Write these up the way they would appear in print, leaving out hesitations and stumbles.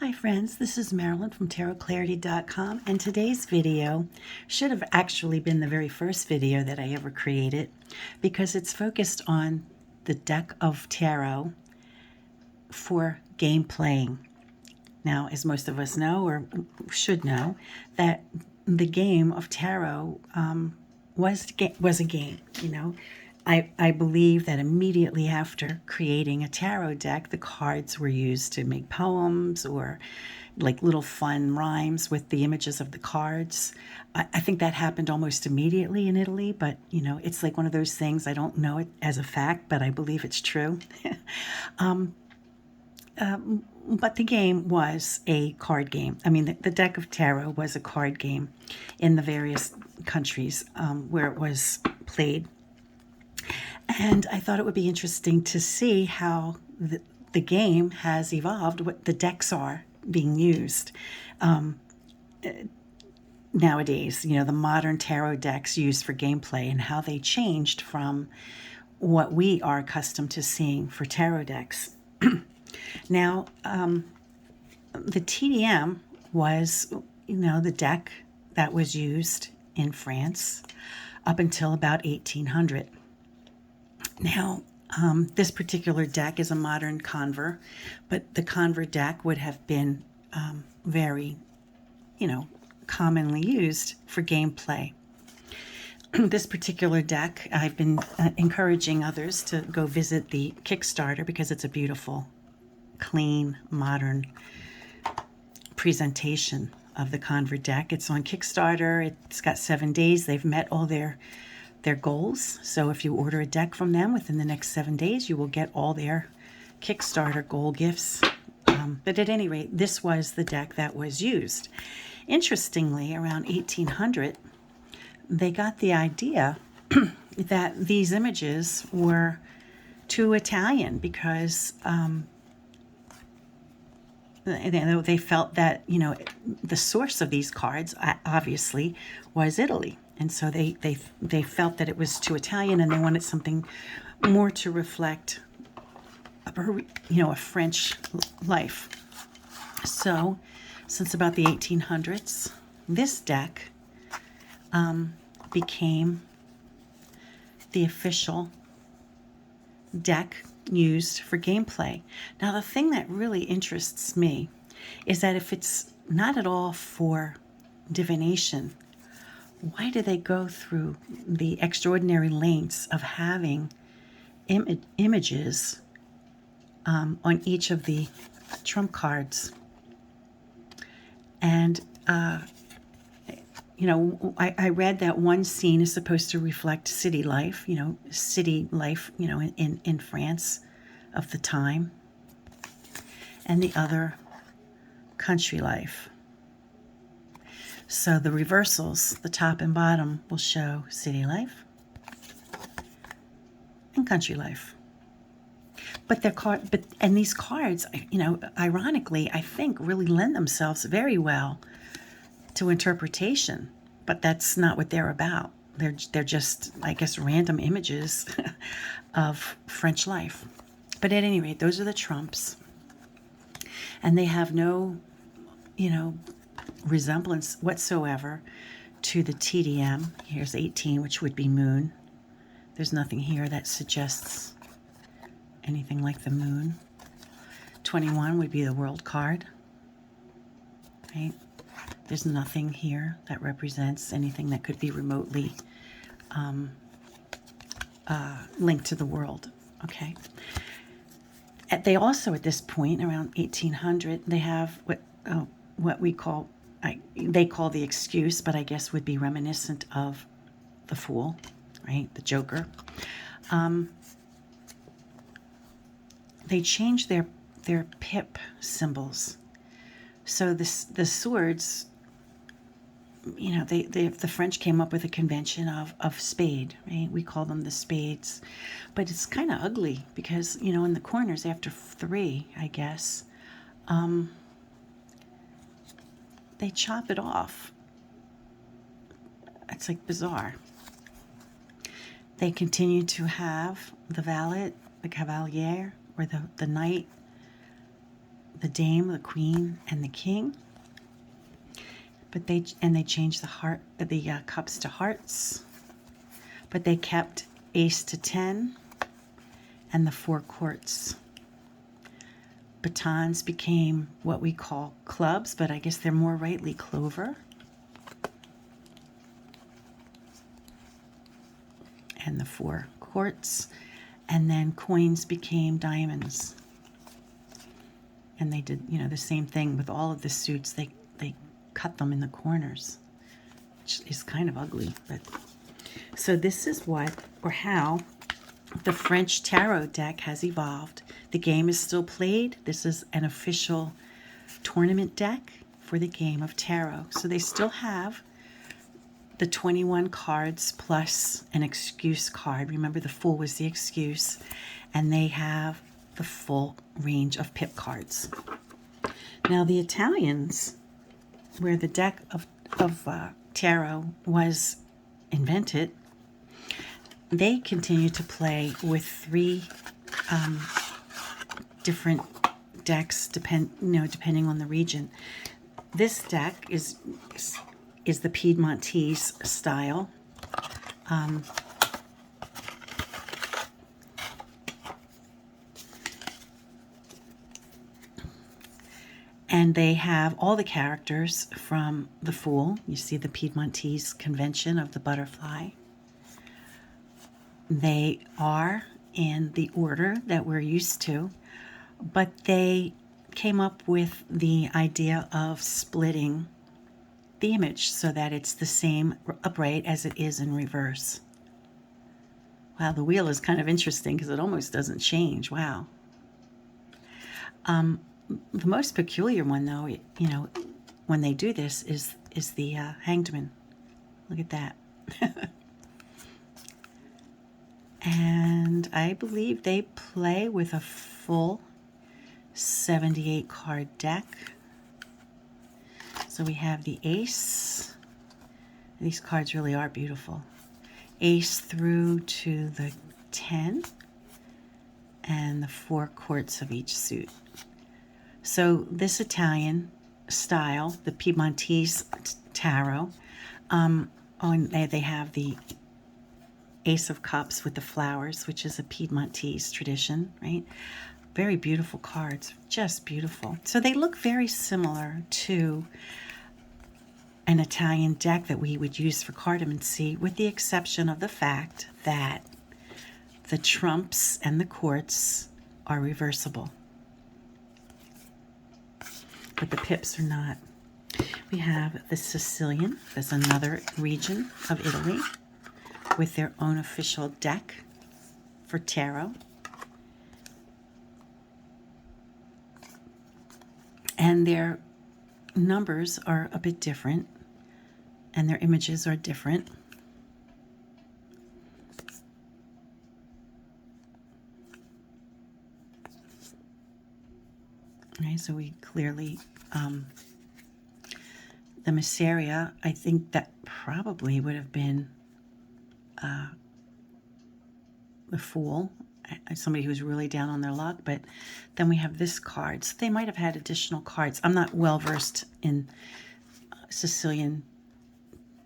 Hi friends, this is Marilyn from tarotclarity.com, and today's video should have actually been the very first video that I ever created because it's focused on the deck of tarot for game playing. Now, as most of us know or should know, that the game of tarot was a game, I believe that immediately after creating a tarot deck, the cards were used to make poems or like little fun rhymes with the images of the cards. I think that happened almost immediately in Italy, but it's like one of those things, I don't know it as a fact, but I believe it's true. But the game was a card game. I mean, the deck of tarot was a card game in the various countries where it was played. And I thought it would be interesting to see how the game has evolved, what the decks are being used nowadays, the modern tarot decks used for gameplay and how they changed from what we are accustomed to seeing for tarot decks. Now, the TDM was, the deck that was used in France up until about 1800. Now, this particular deck is a modern conver, but the conver deck would have been very, commonly used for gameplay. This particular deck, I've been encouraging others to go visit the Kickstarter because it's a beautiful, clean, modern presentation of the conver deck. It's on Kickstarter. It's got 7 days. They've met all their goals. So if you order a deck from them within the next 7 days, you will get all their Kickstarter goal gifts. But at any rate, this was the deck that was used. Interestingly, around 1800, they got the idea that these images were too Italian because they felt that, the source of these cards obviously was Italy. And so they felt that it was too Italian and they wanted something more to reflect, a French life. So since about the 1800s, this deck became the official deck used for gameplay. Now, the thing that really interests me is that if it's not at all for divination, why do they go through the extraordinary lengths of having images on each of the trump cards? And, I read that one scene is supposed to reflect city life, in France of the time, and the other country life. So the reversals, the top and bottom, will show city life and country life. But these cards, ironically, I think really lend themselves very well to interpretation. But that's not what they're about. They're just, I guess, random images of French life. But at any rate, those are the trumps. And they have no, resemblance whatsoever to the TDM. Here's 18, which would be moon. There's nothing here that suggests anything like the moon. 21 would be the world card, right? There's nothing here that represents anything that could be remotely linked to the world, okay? They also, at this point, around 1800, they have what we call, they call the excuse, but I guess would be reminiscent of the Fool, right? The Joker. They changed their pip symbols. So the swords, the French came up with a convention of spade, right? We call them the spades. But it's kind of ugly because, in the corners after 3, I guess, they chop it off. It's like bizarre. They continue to have the valet, the cavalier, or the knight the dame, the queen, and the king. But they changed the cups to hearts. But they kept ace to 10 and the 4 courts. Batons became what we call clubs, but I guess they're more rightly clover. And the 4 courts. And then coins became diamonds. And they did, the same thing with all of the suits. They cut them in the corners, which is kind of ugly. But so this is what, or how, the French tarot deck has evolved. The game is still played. This is an official tournament deck for the game of tarot. So they still have the 21 cards plus an excuse card. Remember, the Fool was the excuse. And they have the full range of pip cards. Now the Italians, where the deck of tarot was invented, they continue to play with 3 different decks, depending on the region. This deck is the Piedmontese style. And they have all the characters from the Fool. You see the Piedmontese convention of the butterfly. They are in the order that we're used to, but they came up with the idea of splitting the image so that it's the same upright as it is in reverse. Wow, the wheel is kind of interesting because it almost doesn't change. Wow. The most peculiar one, though, when they do this is the Hanged Man. Look at that. And I believe they play with a full 78 card deck. So we have the ace. These cards really are beautiful. Ace through to the 10 and the 4 courts of each suit. So this Italian style, the Piedmontese tarot, they have the Ace of Cups with the flowers, which is a Piedmontese tradition, right? Very beautiful cards, just beautiful. So they look very similar to an Italian deck that we would use for cartomancy, with the exception of the fact that the trumps and the courts are reversible. But the pips are not. We have the Sicilian, that's another region of Italy, with their own official deck for tarot. And their numbers are a bit different, and their images are different. Okay, so we clearly, the Masseria, I think that probably would have been the Fool, somebody who was really down on their luck. But then we have this card. So they might have had additional cards. I'm not well versed in Sicilian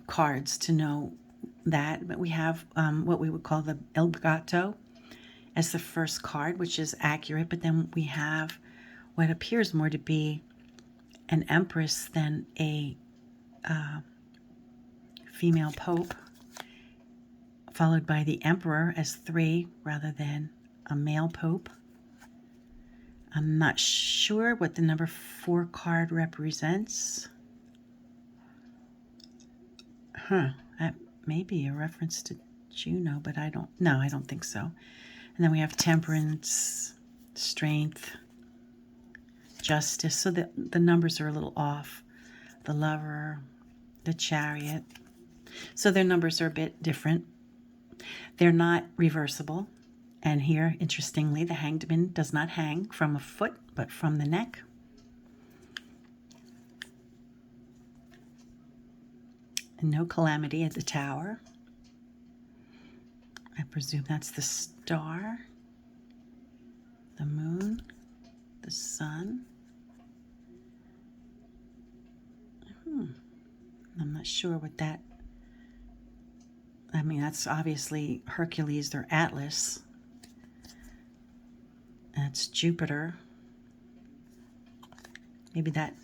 cards to know that, but we have what we would call the El Gatto as the first card, which is accurate. But then we have what appears more to be an empress than a female pope, followed by the emperor as 3 rather than a male pope. I'm not sure what the number 4 card represents. That may be a reference to Juno, but I don't think so. And then we have temperance, strength, justice. So the numbers are a little off. The lover, the chariot. So their numbers are a bit different. They're not reversible. And here, interestingly, the Hanged Man does not hang from a foot, but from the neck. And no calamity at the tower. I presume that's the star, the moon, the sun, I'm not sure what that, I mean, that's obviously Hercules or Atlas. That's Jupiter. Maybe that,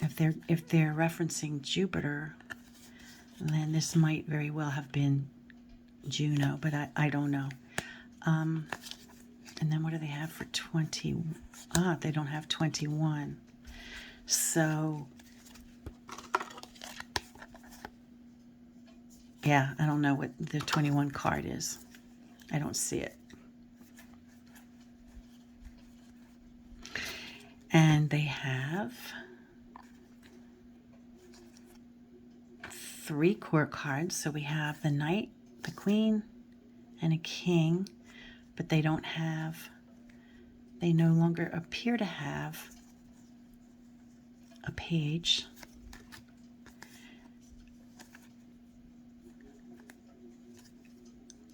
if they're referencing Jupiter, then this might very well have been Juno, but I don't know. And then what do they have for 20? They don't have 21. So, yeah, I don't know what the 21 card is. I don't see it. And they have 3 court cards. So we have the Knight, the Queen, and a King. But they don't have, they no longer appear to have a page.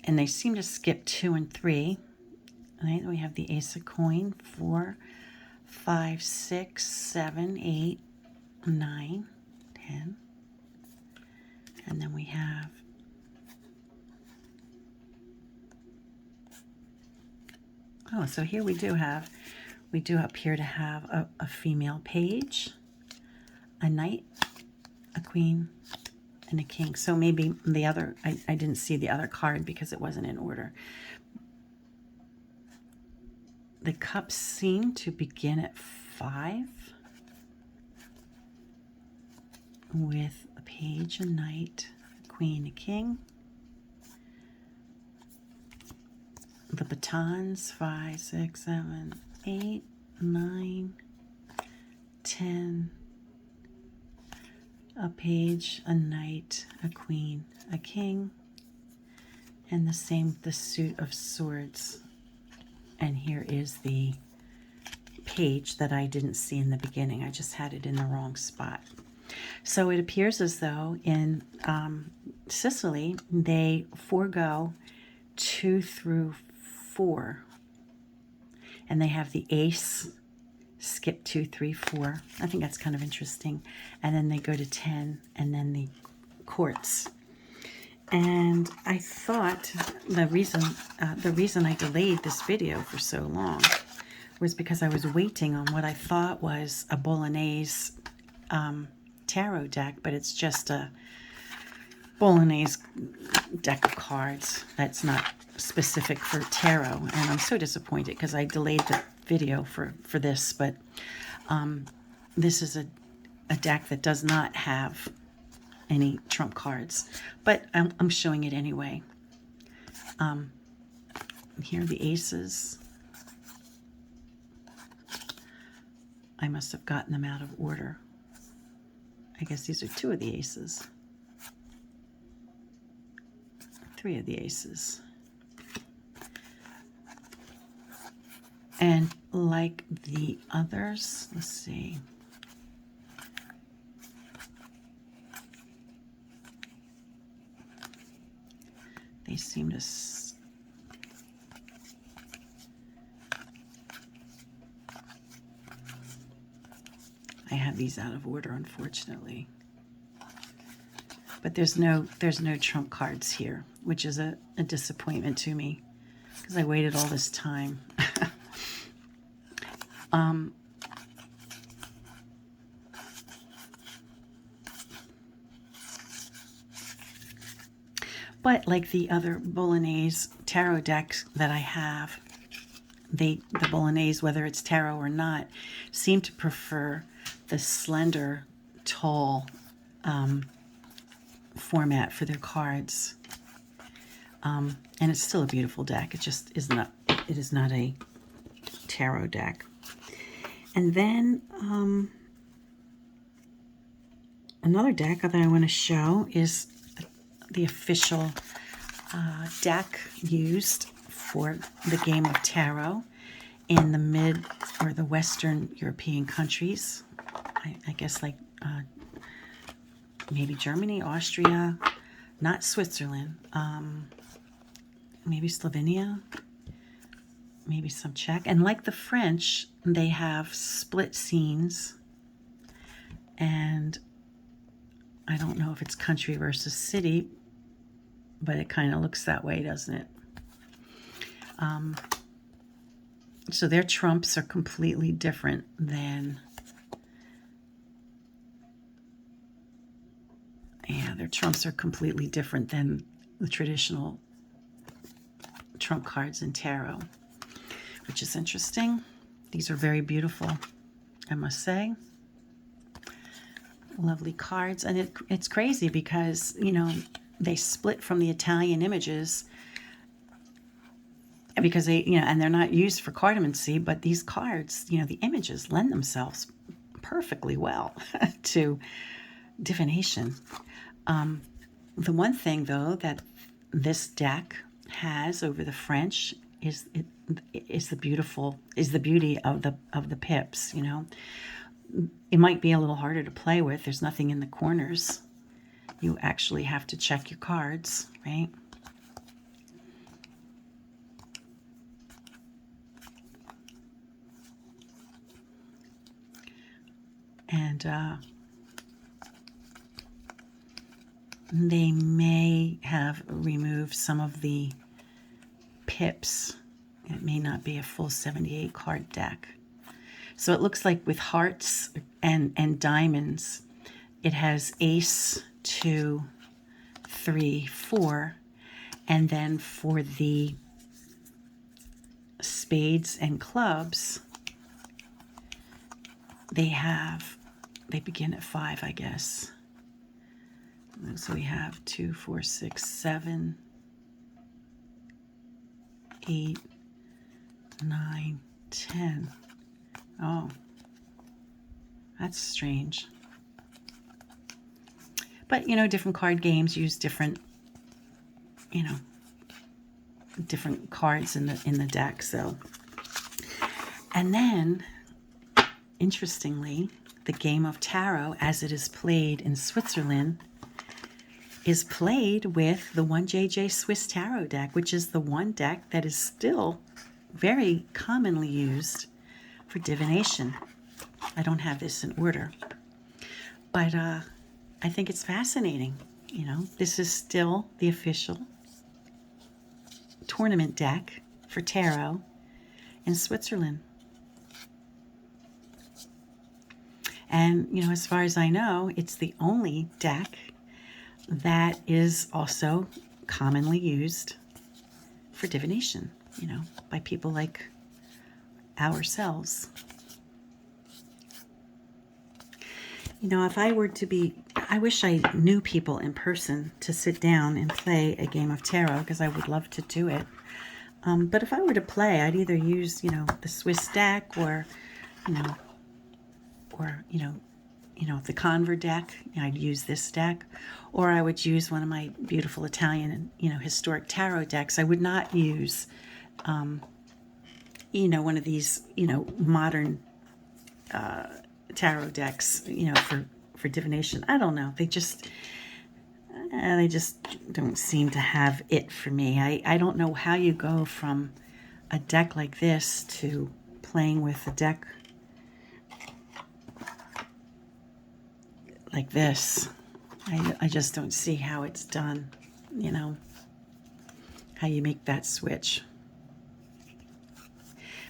And they seem to skip 2 and 3. Right? We have the Ace of Coin, 4, 5, 6, 7, 8, 9, 10. And then we have so here we do appear to have a female page, a knight, a queen, and a king. So maybe the other, I didn't see the other card because it wasn't in order. The cups seem to begin at 5 with a page, a knight, a queen, a king. The batons, 5, 6, 7, 8, 9, 10. A page, a knight, a queen, a king. And the same, the suit of swords. And here is the page that I didn't see in the beginning. I just had it in the wrong spot. So it appears as though in Sicily, they forego 2 through 4. And they have the ace, skip 2, 3, 4. I think that's kind of interesting. And then they go to 10, and then the courts. And I thought the reason I delayed this video for so long was because I was waiting on what I thought was a Bolognese tarot deck, but it's just a Bolognese deck of cards that's not specific for tarot. And I'm so disappointed because I delayed the video for this, but this is a deck that does not have any trump cards, but I'm showing it anyway. Here are the aces. I must have gotten them out of order. I guess these are 2 of the aces. 3 of the aces. And like the others, let's see. They seem to I have these out of order, unfortunately. But there's no trump cards here, which is a disappointment to me because I waited all this time. But like the other Bolognese tarot decks that I have, the Bolognese, whether it's tarot or not, seem to prefer the slender, tall format for their cards. And it's still a beautiful deck. It just is not. It is not a tarot deck. And then another deck that I want to show is the official deck used for the game of tarot in the mid or the Western European countries. I guess like maybe Germany, Austria, not Switzerland, maybe Slovenia, maybe some Czech. And like the French, they have split scenes, and I don't know if it's country versus city, but it kind of looks that way, doesn't it? So their trumps are completely different than, yeah, their trumps are completely different than the traditional trump cards in tarot, which is interesting. These are very beautiful, I must say. Lovely cards. And it's crazy because, you know, they split from the Italian images because they, you know, and they're not used for cartomancy, but these cards, you know, the images lend themselves perfectly well to divination. The one thing, though, that this deck has over the French is the beauty of the pips. You know, it might be a little harder to play with. There's nothing in the corners. You actually have to check your cards, right? And they may have removed some of the pips. It may not be a full 78 card deck. So it looks like with hearts and diamonds, it has ace, 2, 3, 4, and then for the spades and clubs, they begin at 5, I guess. So we have 2, 4, 6, 7, 8, 9, 10. Oh, that's strange. But, you know, different card games use different, you know, different cards in the deck. So, and then, interestingly, the game of tarot, as it is played in Switzerland, is played with the 1JJ Swiss Tarot deck, which is the one deck that is still very commonly used for divination. I don't have this in order, but I think it's fascinating. You know, this is still the official tournament deck for tarot in Switzerland. And, you know, as far as I know, it's the only deck that is also commonly used for divination, you know, by people like ourselves. You know, if I were to be, I wish I knew people in person to sit down and play a game of tarot, because I would love to do it. But if I were to play, I'd either use, you know, the Swiss deck or, you know, the Conver deck. I'd use this deck, or I would use one of my beautiful Italian, you know, historic tarot decks. I would not use, you know, one of these, you know, modern tarot decks, you know, for divination. I don't know. They just don't seem to have it for me. I don't know how you go from a deck like this to playing with a deck like this. I just don't see how it's done, you know, how you make that switch.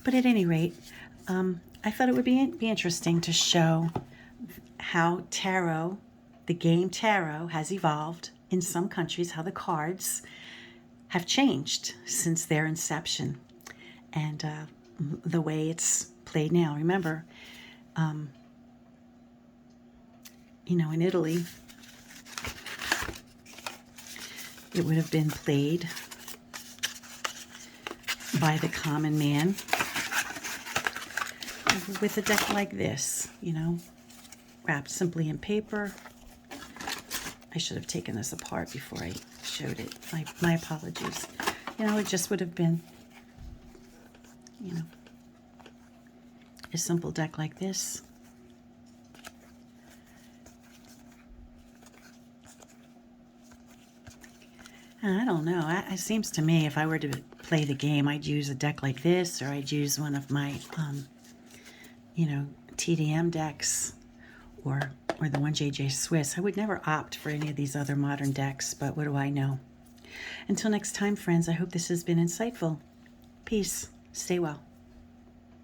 But at any rate, I thought it would be interesting to show how tarot, the game tarot, has evolved in some countries, how the cards have changed since their inception, and the way it's played now. Remember, you know, in Italy, it would have been played by the common man with a deck like this, you know, wrapped simply in paper. I should have taken this apart before I showed it. My apologies. You know, it just would have been, you know, a simple deck like this. And I don't know. It seems to me if I were to play the game, I'd use a deck like this, or I'd use one of my, you know, TDM decks, or the 1JJ Swiss. I would never opt for any of these other modern decks, but what do I know? Until next time, friends, I hope this has been insightful. Peace. Stay well.